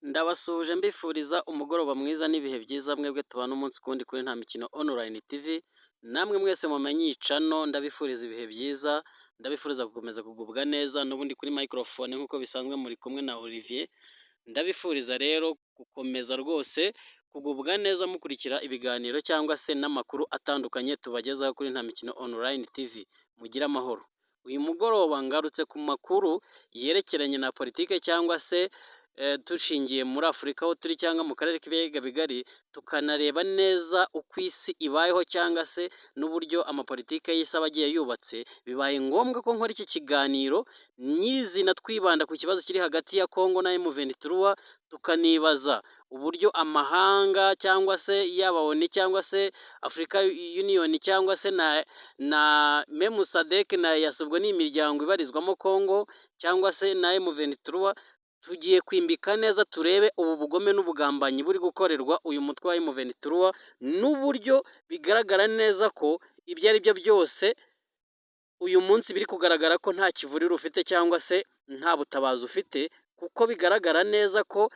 Ndabasuhuje mbifuriza umugoroba mwiza n'ibihe byiza mwebwe tubana umunsi ku wundi kuri Nta Mikino Online TV, namwe mwese mumenye iyi channel ndabifuriza ibihe byiza, ndabifuriza gukomeza kugubwa neza n'ubundi kuri microphone nk'uko bisanzwe muri kumwe na Olivier, ndabifuriza rero gukomeza rwose kugubwa neza mukurikira ibiganiro cyangwa se n'amakuru atandukanye tubagezaho kuri Nta Mikino Online TV, mugire amahoro. Uyu mugoroba ngarutse ku makuru yerekeranye na politike cyangwa se dushingiye muri Afurika aho turi cyangwa mu karere k'ibiyaga bigari, tukanareba neza uko isi ibayeho cyangwa se n'uburyo amapolitike y'isi aba agiye yubatse, bibaye ngombwa ko nkora iki kiganiro nyirizina twibanda ku kibazo kiri hagati ya Congo na M23, tukanibaza uburyo amahanga cyangwa se yaba ONU cyangwa se Africa Union cyangwa se na memu SADC na yasubwo n'imiryango ibarizwamo Congo cyangwa se na M23, tugiye kwimbika neza turebe ubu bugome n'ubugambanyi buri gukorerwa uyu mutwe wa M23 n'uburyo bigaragara neza ko ibyo ari byo byose uyu munsi biri kugaragara ko nta kivuriro ufite cyangwa se nta butabazi ufite, kuko bigaragara neza ko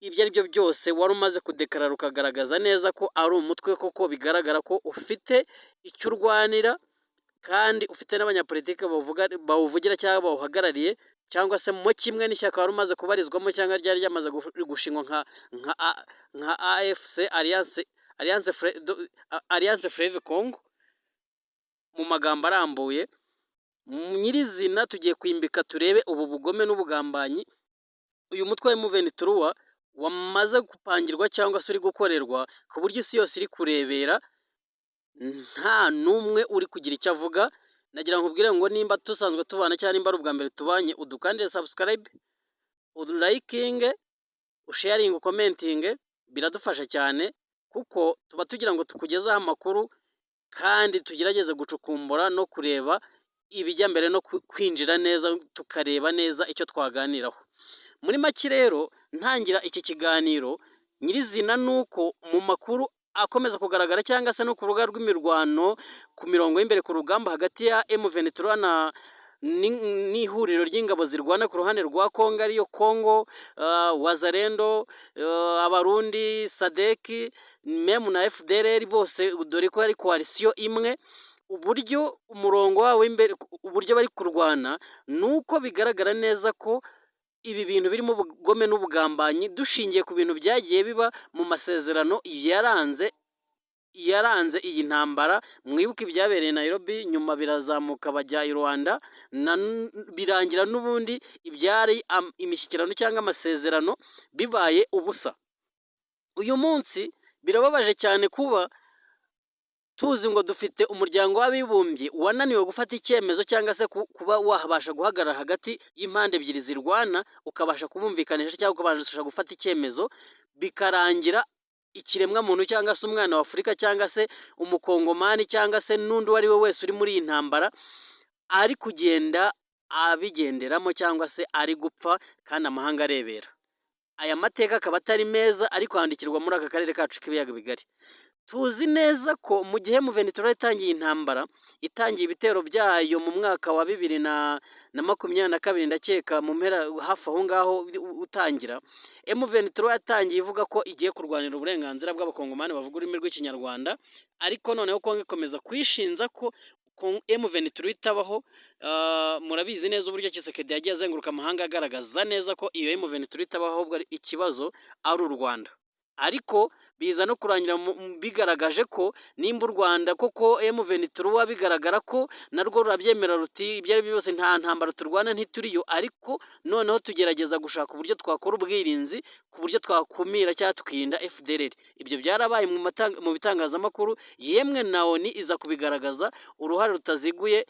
ibyo ari byo byose wari umaze kudekarara ukagaragaza neza ko ari umutwe koko, bigaragara ko ufite icyo urwanira kandi ufite n'abanyapolitike bawuvugira cyangwa bawuhagarariye, cyangwa se mo kimwe n'ishyaka wari umaze kubarizwamo cyangwa ryari ryamaze gushingwa nka AFC Alliance Fleuve Congo mu magambo arambuye. Nyirizina tugiye kwimbika turebe ubu bugome n'ubugambanyi uyu mutwe wa M23 wamaze gupangirwa cyangwa se uri gukorerwa, ku buryo isi yose iri kurebera nta n'umwe uri kugira icyo avuga. Nagira ngo nkubwire ngo nimba dusanzwe tubana cyangwa nimba ari ubwa mbere tubanye, udukandire subscribe, udlikinge, usharinge, ukomentinge, biradufasha cyane kuko tuba tugira ngo tukugezeho amakuru kandi tugerageze gucukumbura no kureba ibijya mbere no kwinjira neza, tukareba neza icyo twaganiraho. Muri make rero ntangira iki kiganiro nyirizina nuko mu makuru akomeza kugaragara cyangwa se no ku rubuga rw'imirwano ku mirongo y'imbere ku rugamba hagati ya M23 n'ihuriro ry'ingabo zirwana ku ruhande rwa Congo, ariyo Congo Wazalendo, Abarundi, SADC, memu na FDLR, bose dore ko ari coalition imwe. Uburyo umurongo wawe imbere, uburyo bari kurwana, nuko bigaragara neza ko ibi bintu birimo ubugome n'ubugambanyi dushingiye ku bintu byagiye biba mu masezerano yaranze iyi ntambara. Mwibuke ibyabereye Nairobi, nyuma birazamuka bajya i Rwanda, birangira n'ubundi ibyari imishyikirano cyangwa amasezerano bibaye ubusa. Uyu munsi birababaje cyane kuba tuzi ngo dufite umuryango w'abibumbye wananiwe gufata icyemezo cyangwa se kuba wabasha guhagarara hagati y'impande ebyiri zirwana, ukabasha kubumvikanisha cyangwa ukabasha gufata icyemezo, bikarangira ikiremwa muntu cyangwa se umwana wa Afurika cyangwa se umukongomani cyangwa se n'undi uwo ari we wese uri muri iyi ntambara ari kugenda abigenderamo cyangwa se ari gupfa kandi amahanga arebera. Aya mateka akaba atari meza ari kwandikirwa muri aka karere kacu k'ibiyaga bigari. Tuzi neza ko mu gihe M23 itangiye intambara, itangiye ibitero byayo mu mwaka wa 2022 ndakeka mu mpera hafi aho ngaho utangira, M23 yatangiye ivuga ko igiye kurwanira uburenganzira bw'abakongomani bavuga ururimi rw'ikinyarwanda, ariko noneho Kongo ikomeza kwishinza ko M23 itabaho. Murabizi neza uburyo Tshisekedi yagiye azenguruka amahanga agaragaza neza ko iyo M23 itabaho, ahubwo ikibazo ari u Rwanda. Ariko biza no kurangira bigaragaje ko nimba u Rwanda koko M23 bigaragara ko narwo rurabyemera ruti ibyo ari byose nta ntambara turwana ntituriyo, ariko noneho tugerageza gushaka uburyo twakora ubwirinzi ku buryo twakumira cyangwa tukirinda FDLR. Ibyo byarabaye mu bitangazamakuru, yemwe na ONU iza kubigaragaza uruhare rutaziguye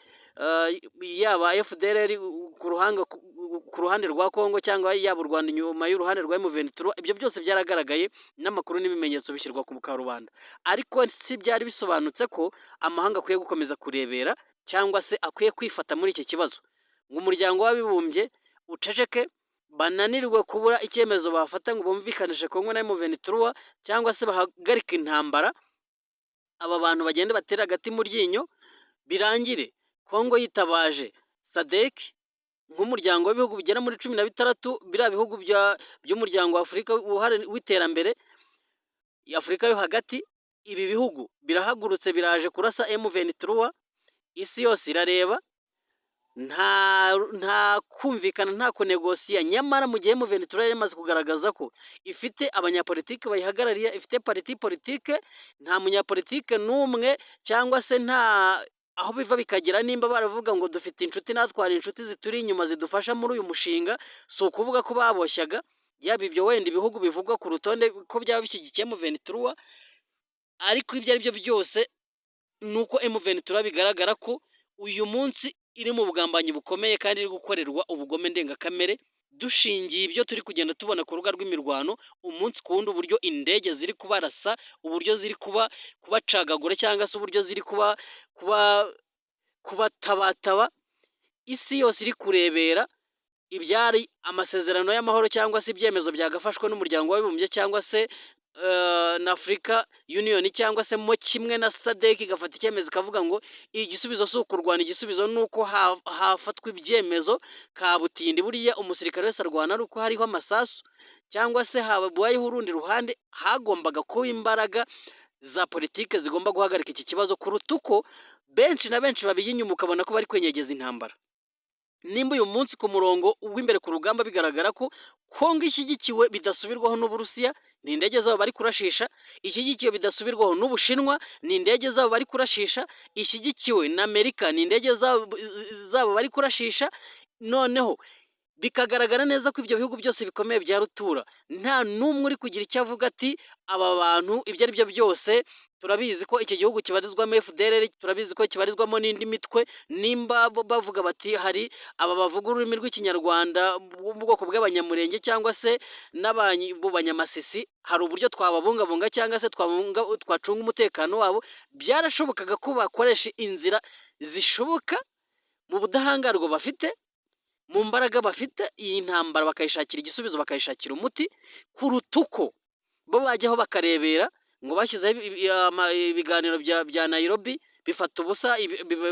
yaba FDLR ku ruhande rwa Congo cyangwa yaba u Rwanda inyuma y'uruhande rwa M23. Ibyo byose byaragaragaye n'amakuru n'ibimenyetso bishyirwa ku karubanda, ariko si byari bisobanutse ko amahanga akwiye gukomeza kurebera cyangwa se akwiye kwifata muri iki kibazo ngo umuryango w'abibumbye uceceke, bananirwe kubura icyemezo bafata ngo bumvikanishe Congo na M23 cyangwa se bahagarike intambara, aba bantu bagende batera agati mu ryinyo, birangire Congo yitabaje SADC nk'umuryango w'ibihugu bigera muri 16 biriya bihugu by'umuryango wa Afurika w'iterambere Afurika yo hagati. Ibi bihugu birahagurutse biraje kurasa M23, isi yose irareba, nta kumvikana, nta kunegosiya. Nyamara mu gihe M23 yari imaze kugaragaza ko ifite abanyapolitike bayihagarariye, ifite parti politike, nta munyapolitike n'umwe cyangwa se nta aho biva bikagira, nimba baravuga ngo dufite inshuti natwara inshuti zituri inyuma zidufasha muri uyu mushinga, si ukuvuga ko baboshyaga. Yaba ibyo wenda ibihugu bivugwa ku rutonde ko byaba bishyigikiye M23, ariko ibyo ari byo byose nuko M23 bigaragara ko uyu munsi iri mu bugambanyi bukomeye kandi iri gukorerwa ubugome ndengakamere, dushingiye ibyo turi kugenda tubona ku rubuga rw'imirwano umunsi ku wundi, uburyo indege ziri kubarasa, uburyo ziri kubacagagura cyangwa se uburyo ziri kubatabataba. Isi yose iri kurebera ibyari amasezerano y'amahoro cyangwa se ibyemezo byagafashwe n'umuryango w'abibumbye cyangwa se na Africa Union cyangwa se mo kimwe na SADC igafata icyemezo ikavuga ngo igisubizo si ukurwana, igisubizo nuko hafatwa ibyemezo kabutindi. Buriya umusirikare wese arwana ari uko hariho amasasu cyangwa se habayeho urundi ruhande. Hagombaga kuba imbaraga za politike zigomba guhagarika iki kibazo, kuruta uko benshi na benshi babiyinyuma ukabona ko bari kwenyegeza intambara. Nimba uyu munsi ku murongo w'imbere ku rugamba bigaragara ko Kongo ishyigikiwe bidasubirwaho n'Uburusiya, ni indege zabo bari kurashisha, ishyigikiwe bidasubirwaho n'Ubushinwa, ni indege zabo bari kurashisha, ishyigikiwe na Amerika, ni indege zabo bari kurashisha. Noneho bikagaragara neza ko ibyo bihugu byose bikomeye bya rutura nta n'umwe uri kugira icyo avuga ati aba bantu ibyo ari byo byose. Turabizi ko iki gihugu kibarizwamo FDLR, turabizi ko kibarizwamo n'indi mitwe. Nimba bavuga bati hari aba bavuga ururimi rw'ikinyarwanda mu bwoko bw'abanyamurenge cyangwa se n'abanyamasisi, hari uburyo twababungabunga cyangwa se twacunga umutekano wabo. Byarashobokaga ko bakoresha inzira zishoboka mu budahangarwa bafite, mu mbaraga bafite, iyi ntambara bakayishakira igisubizo, bakayishakira umuti, kuruta uko bo bajyaho bakarebera ngo bashyizeho ibiganiro bya Nairobi bifata ubusa,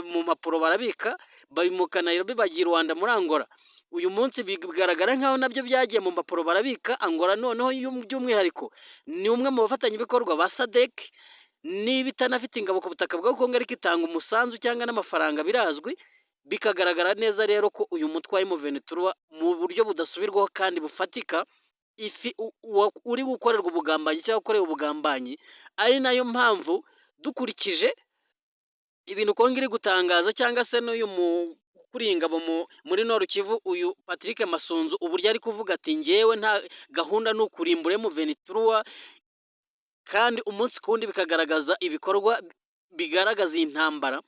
mu mpapuro barabika, bimuka Nairobi bagiye Rwanda muri Angola. Uyu munsi bigaragara nkaho nabyo byagiye mu mpapuro barabika Angola. Noneho by'umwihariko ni umwe mu bafatanyabikorwa ba SADC, niba itanafite ingabo ku butaka bwa Kongo ariko itanga umusanzu cyangwa n'amafaranga birazwi. Bikagaragara neza rero ko uyu mutwe wa M23 mu buryo budasubirwaho kandi bufatika uri gukorerwa ubugambanyi cyangwa ukorewe ubugambanyi. Ari nayo mpamvu dukurikije ibintu Kongo iri gutangaza cyangwa se n'uyu mukuriye ingabo muri Nord Kivu, uyu Patrick Masunzu, uburyo ari kuvuga ati ngewe nta gahunda ni ukurimbura M23, kandi umunsi ku wundi bikagaragaza ibikorwa bigaragaza iyi ntambara.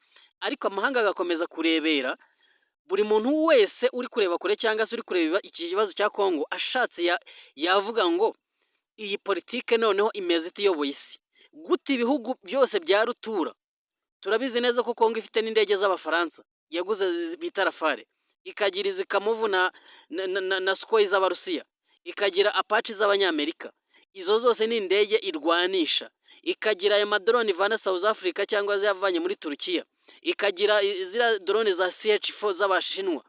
Ariko amahanga agakomeza kurebera. Buri muntu wese uri kureba kure cyangwa se uri kureba iki kibazo cya Kongo ashatse yavuga ngo iyi politike noneho imeze itiyoboye isi gute. Ibihugu byose bya rutura turabizi neza ko Kongo ifite n'indege z'Abafaransa yaguze bita Rafale, ikagira izikamuvu na Sukhoi z'Abarusiya, ikagira Apache z'Abanyamerika. Izo zose ni indege irwanisha. Ikagira aya madrone ivana South Africa cyangwa ziyavanye muri Turukiya, ikagira zira drone za CH4 z'Abashinwa.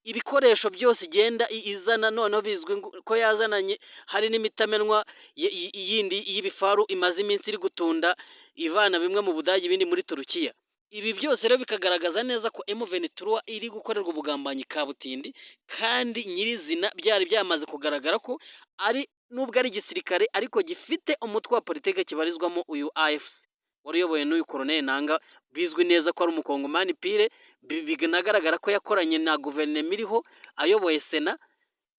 Ibikoresho byose igenda izana, noneho bizwi ko yazananye hari n'imitamenwa yindi y'ibifaru imaze iminsi iri gutunda ivana bimwe mu Budage ibindi muri Turukiya. Ibi byose rero bikagaragaza neza ko M23 iri gukorerwa ubugambanyi kabutindi, kandi nyirizina byari byamaze kugaragara ko ari nubwo ari igisirikare ariko gifite umutwe wa politike kibarizwamo uyu AFC wari uyoboye n'uyu Colonel Nanga, bizwi neza ko ari umukongomani pire. Binagaragara ko yakoranye na guverinoma iriho ayoboye Sena.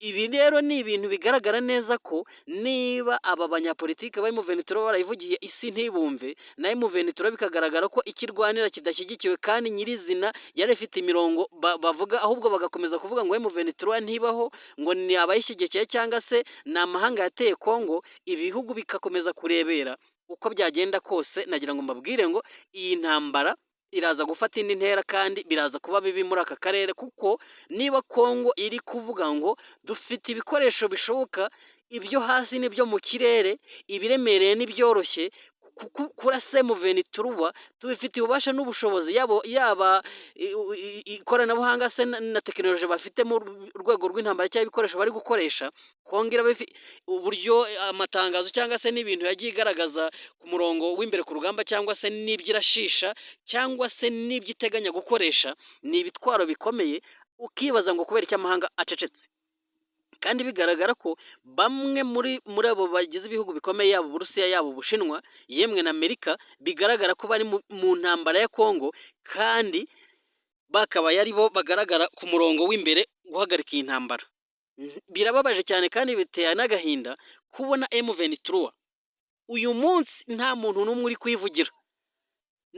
Ibi rero ni ibintu bigaragara neza ko niba aba banyapolitike ba M23 barayivugiye isi ntibumve, na M23 bikagaragara ko ikirwanira kidashyigikiwe kandi nyirizina yari ifite imirongo bavuga, ahubwo bagakomeza kuvuga ngo M23 ntibaho, ngo ni abayishyigikiye cyangwa se ni amahanga yateye Kongo. Ibihugu bikakomeza kurebera. Uko byagenda kose nagira ngo mbabwire ngo iyi ntambara iraza gufata indi ntera kandi biraza kuba bibi muri aka karere, kuko niba Kongo iri kuvuga ngo dufite ibikoresho bishoboka, ibyo hasi n'ibyo mu kirere, ibiremereye n'ibyoroshye, kurasa M23 tubifitiye ububasha n'ubushobozi yaba ikoranabuhanga se na tekinoloji bafite mu rwego rw'intambara cyangwa ibikoresho bari gukoresha. Kongo iraba uburyo amatangazo cyangwa se n'ibintu yagiye igaragaza ku murongo w'imbere ku rugamba, cyangwa se n'ibyo irashisha, cyangwa se n'ibyo iteganya gukoresha, ni ibitwaro bikomeye. Ukibaza ngo kubera icyo amahanga acecetse, kandi bigaragara ko bamwe muri abo bagize ibihugu bikomeye, yaba Uburusiya, yaba Ubushinwa, yemwe na Amerika, bigaragara ko bari mu ntambara ya Kongo, kandi bakaba yari bo bagaragara ku murongo w'imbere guhagarika iyi ntambara. Birababaje cyane kandi biteye n'agahinda kubona M23 uyu munsi nta muntu n'umwe uri kuyivugira.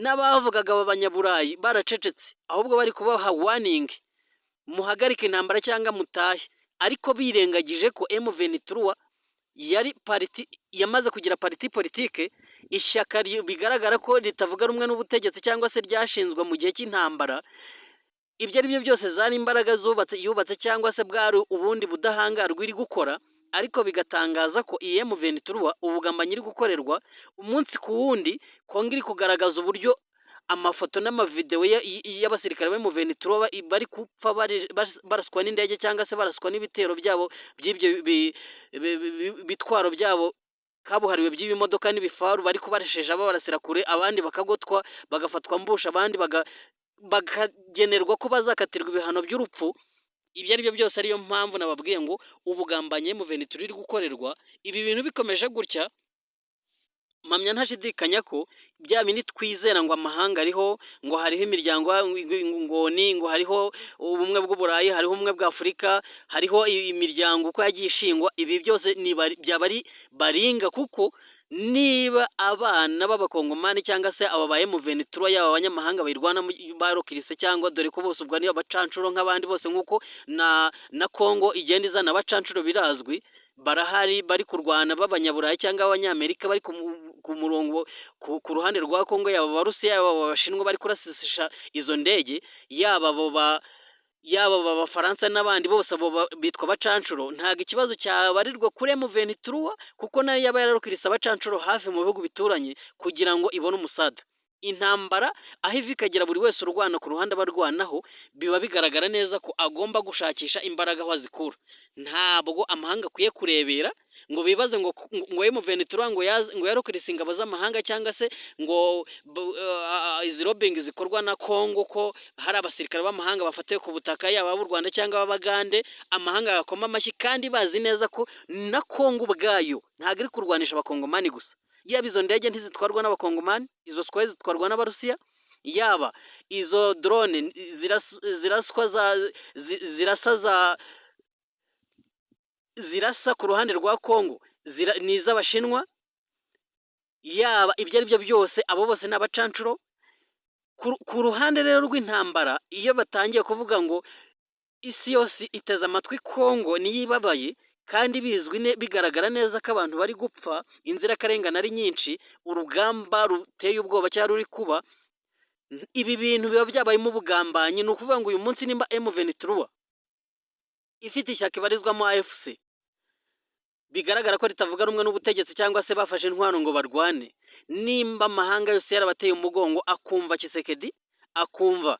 N'abavugaga abanyaburayi baracecetse, ahubwo bari kubaha warning, muhagarike intambara cyangwa mutahe. Ariko birengagije ko M23 yari pariti yamaze kugira pariti politike, ishyaka bigaragara ko ritavuga rumwe n'ubutegetsi cyangwa se ryashinzwe mu gihe cy'intambara. Ibyo ari byo byose zari imbaraga yubatse cyangwa se bwari ubundi budahangarwa iri gukora, ariko bigatangaza ko iyi M23 ubugambanyi iri gukorerwa umunsi ku wundi. Kongo iri kugaragaza uburyo amafoto n'amavideo y'abasirikare ba M23 bari kupfa baraswa n'indege cyangwa se baraswa n'ibitero byabo by'ibyo bitwaro byabo kabuhariwe by'ibimodoka n'ibifaru, bari kubaresheje barasira kure, abandi bakagotwa bagafatwa mbusha, abandi bakagenerwa ko bazakatirwa ibihano by'urupfu. Ibyo ari byo byose ariyo mpamvu nababwiye ngo ubugambanyi M23 iri gukorerwa. Ibi bintu bikomeje gutya, mpamya ntashidikanya ko bya bindi twizera ngo amahanga ariho, ngo hariho imiryango ngo hariho ubumwe bw'Uburayi, hariho ubumwe bwa Afurika, hariho imiryango uko yagiye ishingwa, ibi byose byaba ari baringa. Kuko niba abana b'abakongomani cyangwa se aba ba M23 yaba abanyamahanga bayirwana barokirise, cyangwa dore ko bose ubwo niyo abacancuro nk'abandi bose, nk'uko na Kongo igenda izana abacancuro birazwi, barahari bari kurwana b'abanyaburayi cyangwa abanyamerika, bari ku murongo ku ruhande rwa Kongo, yaba Abarusiya yaba Abashinwa bari kurasisha izo ndege, yaba Abafaransa n'abandi bose abo bitwa abacancuro. Ntabwo ikibazo cyabarirwa kuri M23, kuko nayo yaba yararokirisa abacancuro hafi mu bihugu bituranye kugira ngo ibone umusada. Intambara aho iva ikagera, buri wese urwana ku ruhande abarwanaho, biba bigaragara neza ko agomba gushakisha imbaraga aho azikura. Ntabwo amahanga akwiye kurebera ngo bibaze ngo M23 ngo yarokirisa ingabo z'amahanga, cyangwa se ngo izi lobbying zikorwa na Kongo ko hari abasirikare b'amahanga bafatiwe ku butaka, yaba ab'u Rwanda cyangwa ab'Abagande, amahanga agakoma amashyi, kandi bazi neza ko na Kongo ubwayo ntabwo iri kurwanisha abakongomani gusa. Yaba izo ndege ntizitwarwa n'abakongomani, izo squares zitwarwa n'Abarusiya, yaba izo drone zirasa ku ruhande rwa Kongo ni iz'Abashinwa, yaba ibyo ari byo byose abo bose ni abacancuro. Ku ruhande rero rw'intambara, iyo batangiye kuvuga ngo isi yose iteze amatwi Kongo niyo ibabaye, kandi bigaragara neza ko abantu bari gupfa, inzirakarengane ari nyinshi, urugamba ruteye ubwoba cyangwa ruri kuba, ibi bintu biba byabayemo ubugambanyi. Ni ukuvuga ngo uyu munsi nimba M23 ifite ishyaka ibarizwamo AFC, bigaragara ko ritavuga rumwe n'ubutegetsi cyangwa se bafashe intwaro ngo barwane, nimba amahanga yose yarabateye umugongo, akumva Tshisekedi, akumva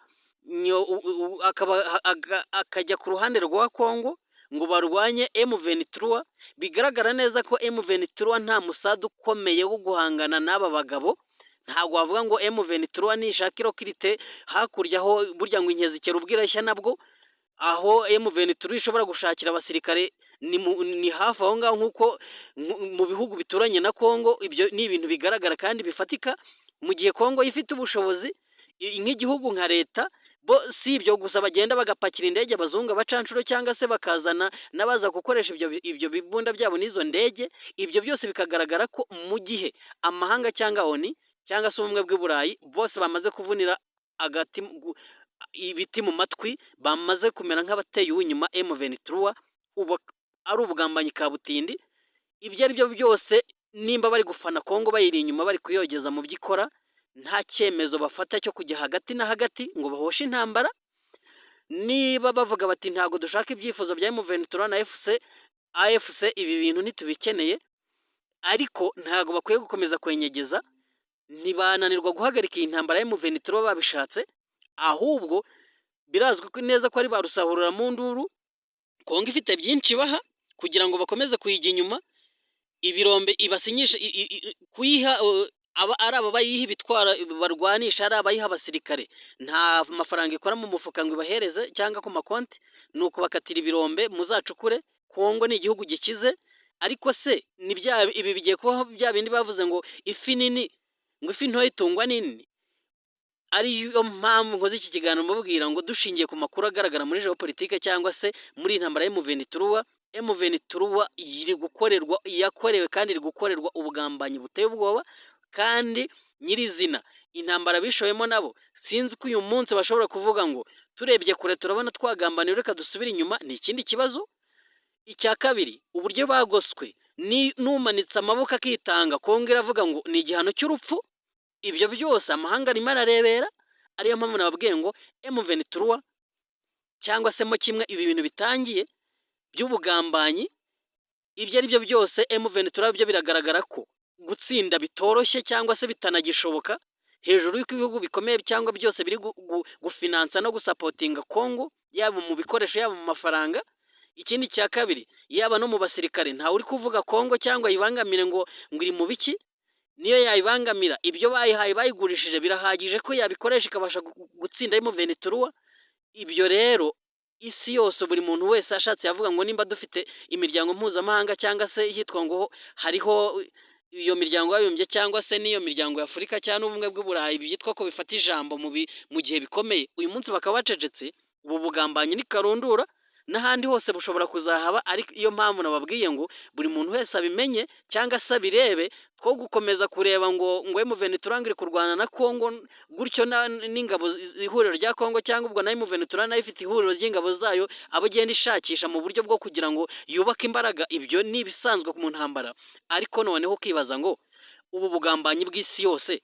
akajya ku ruhande rwa Kongo ngo barwanye M23, bigaragara neza ko M23 nta musada ukomeye wo guhangana n'aba bagabo. Ntabwo wavuga ngo M23 nishaka irokirite hakurya aho burya ngo inkezi ikera ubwirashya, nabwo aho M23 ishobora gushakira abasirikare ni hafi aho ngaho, nk'uko mu bihugu bituranye na Kongo. Ibyo ni ibintu bigaragara kandi bifatika, mu gihe Kongo ifite ubushobozi nk'igihugu nka leta. Bo si ibyo gusa, bagenda bagapakira indege abazungu abacancuro, cyangwa se bakazana n'abaza gukoresha ibyo bibunda byabo n'izo ndege. Ibyo byose bikagaragara ko mu gihe amahanga cyangwa ONU cyangwa se ubumwe bw'Uburayi bose bamaze kuvunira ibiti mu matwi, bamaze kumera nk'abateye uw'inyuma M23, ubu ari ubugambanyi kabutindi. Ibyo ari byo byose, nimba bari gufana Kongo bayiri inyuma, bari kuyogeza mu byikora, nta cyemezo bafata cyo kujya hagati na hagati ngo bahoshe intambara. Niba bavuga bati ntabwo dushaka ibyifuzo bya M23 na AFC, ibi bintu ntitubikeneye, ariko ntabwo bakwiye gukomeza kwenyegeza ntibananirwa guhagarika iyi ntambara ya M23 babishatse, ahubwo birazwi neza ko ari ba rusahurira mu nduru. Kongo ifite byinshi baha kugira ngo bakomeze kuyijya inyuma, ibirombe ibasinyisha kuyiha ari aba bayiha ibitwara barwanisha, ari abayiha abasirikare, nta mafaranga ikora mu mufuka ngo ibahereze cyangwa ku makonti, nuko bakatira ibirombe muzacukure. Kongo ni igihugu gikize, ariko se ni ibi bigiye kubaho bya bindi bavuze ngo ifi nini, ngo ifi ntoya itungwa nini. Ariyo mpamvu nkoze iki kiganiro mubwira ngo dushingiye ku makuru agaragara muri geopolitike cyangwa se muri intambara ya M23 iri gukorerwa, yakorewe kandi iri gukorerwa ubugambanyi buteye ubwoba kandi nyirizina. Intambara bishoyemo nabo sinzi ko uyu munsi bashobora kuvuga ngo turebye kure turabona twagambaniye, reka dusubire inyuma. Ni ikindi kibazo. Icya kabiri, uburyo bagoswe, numanitse amaboko akitanga, Kongo iravuga ngo ni igihano cy'urupfu. Ibyo byose amahanga arimo ararebera. Ariyo mpamvu nababwiye ngo M23 cyangwa se mo kimwe ibi bintu bitangiye by'ubugambanyi, ibyo ari byo byose M23 byo biragaragara ko gutsinda bitoroshye cyangwa se bitanagishoboka, hejuru y'uko ibihugu bikomeye cyangwa byose biri gufinansa no gusapotinga Kongo, yaba mu bikoresho yaba mu mafaranga. Ikindi cya kabiri, yaba no mu basirikare, ntawe uri kuvuga Kongo cyangwa yibangamire ngo iri mu biki. Niyo yayibangamira, ibyo bayihaye bayigurishije birahagije ko yabikoresha ikabasha gutsinda M23. Ibyo rero isi yose, buri muntu wese ashatse yavuga ngo nimba dufite imiryango mpuzamahanga cyangwa se hitwa ngo hariho iyo miryango y'abibumbye cyangwa se n'iyo miryango ya Afurika cyangwa n'ubumwe bw'Uburayi byitwa ko bifata ijambo mu gihe bikomeye, uyu munsi bakaba bacecetse. Ubu bugambanyi ni karundura, n'ahandi hose bushobora kuzahaba. Ariko iyo mpamvu nababwiye ngo buri muntu wese abimenye cyangwa se abirebe, two gukomeza kureba ngo M23 iri kurwana na Kongo gutyo n'ingabo ihuriro rya Kongo, cyangwa ubwo na M23 nayo ifite ihuriro ry'ingabo zayo abo igenda ishakisha mu buryo bwo kugira ngo yubake imbaraga. Ibyo ni ibisanzwe mu ntambara. Ariko noneho ukibaza ngo ubu bugambanyi bw'isi yose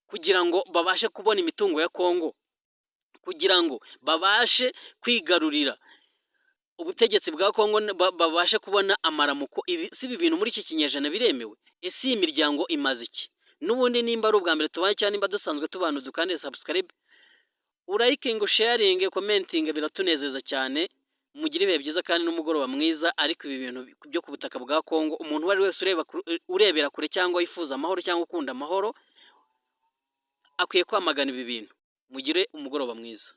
kugira ngo babashe kubona imitungo ya Kongo, kugira ngo babashe kwigarurira ubutegetsi bwa Kongo, babashe kubona amaramuko, si ibi bintu muri iki kinyejana biremewe? Ese iyi miryango imaze iki? N'ubundi nimba ari ubwa mbere tubaye cyangwa nimba dusanzwe tubana, dukande subscribe, urayikinga, sharing, commenting, biratunezeza cyane. Mugire ibihe byiza kandi n'umugoroba mwiza. Ariko ibi bintu byo ku butaka bwa Kongo, umuntu wari wese urebera kure cyangwa yifuza amahoro cyangwa ukunda amahoro akwiye kwamagana ibi bintu. Mugire umugoroba mwiza.